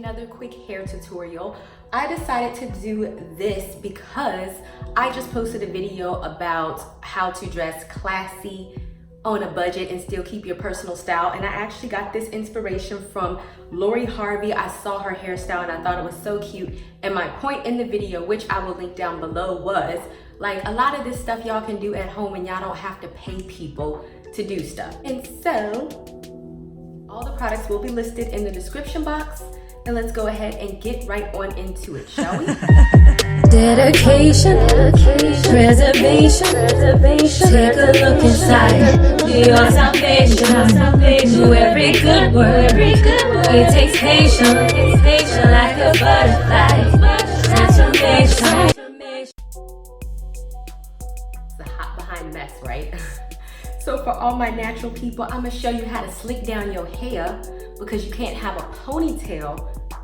another quick hair tutorial. I decided to do this because I just posted a video about how to dress classy on a budget and still keep your personal style, and I actually got this inspiration from Lori Harvey. I saw her hairstyle and I thought it was so cute, and my point in the video, which I will link down below, was like a lot of this stuff y'all can do at home and y'all don't have to pay people to do stuff. And so all the products will be listed in the description box, and let's go ahead and get right on into it, shall we? Dedication, preservation, take a look inside your salvation. Do every good work, it takes patience, like a butterfly, transformation. It's a hot behind mess, right? So for all my natural people, I'm gonna show you how to slick down your hair, because you can't have a ponytail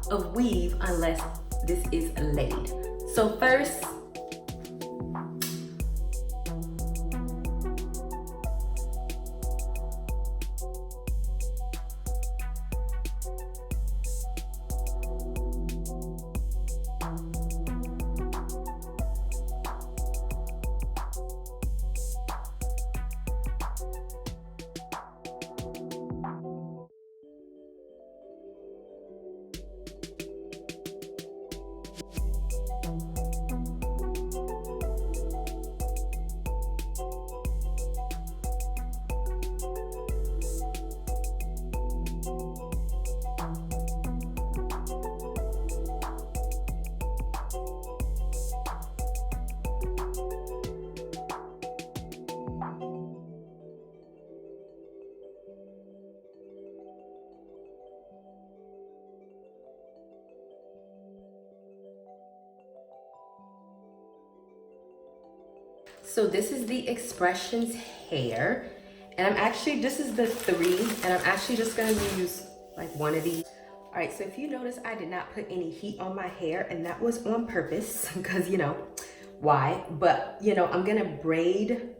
of weave unless this is laid. So first, so this is the Expressions hair, and this is the 3, and I'm actually just gonna use like one of these. All right, so if you notice, I did not put any heat on my hair, and that was on purpose, because you know why, but you know, I'm gonna braid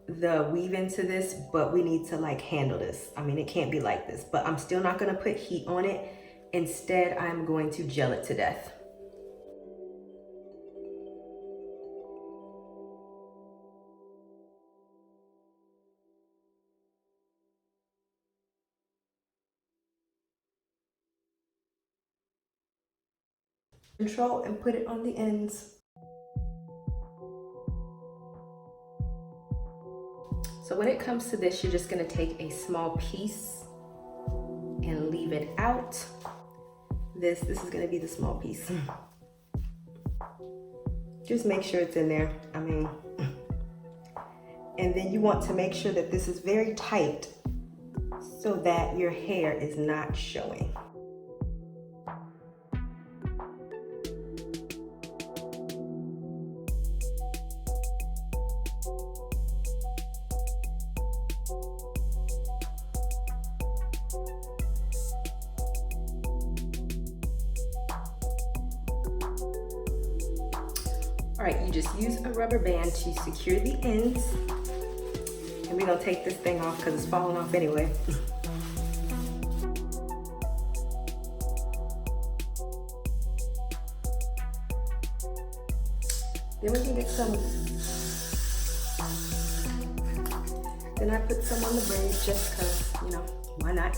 the weave into this, but we need to like handle this. I mean, it can't be like this, but I'm still not gonna put heat on it. Instead, I'm going to gel it to death. Control and put it on the ends. So when it comes to this, you're just gonna take a small piece and leave it out. This is gonna be the small piece. Just make sure it's in there, I mean. And then you want to make sure that this is very tight so that your hair is not showing. All right, you just use a rubber band to secure the ends. And we're gonna take this thing off because it's falling off anyway. Then we can get some. Then I put some on the braid just because, you know, why not?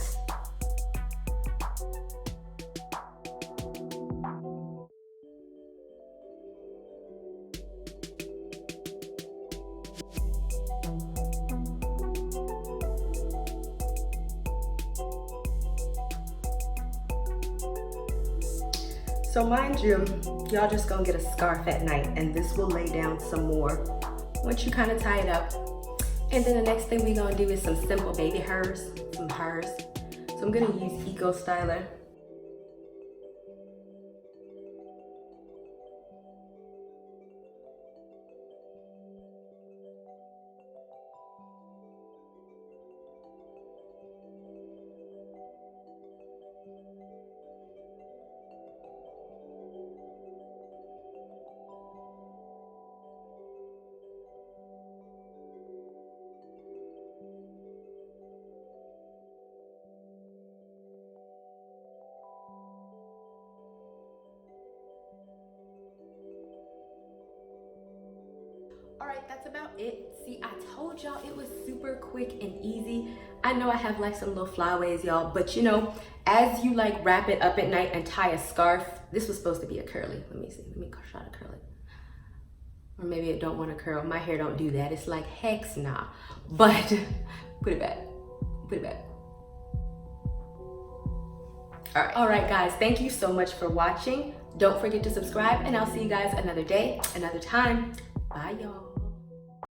So mind you, y'all just gonna get a scarf at night, and this will lay down some more once you kind of tie it up. And then the next thing we're gonna do is some simple baby hairs, some hairs. So I'm gonna use Eco Styler. All right, that's about it. See, I told y'all it was super quick and easy. I know I have like some little flyaways, y'all, but you know, as you like wrap it up at night and tie a scarf, this was supposed to be a curly. Let me see, let me try to curl it. Or maybe it don't want to curl. My hair don't do that. It's like, hex nah. But put it back, put it back. All right, guys, thank you so much for watching. Don't forget to subscribe, and I'll see you guys another day, another time. Bye, y'all.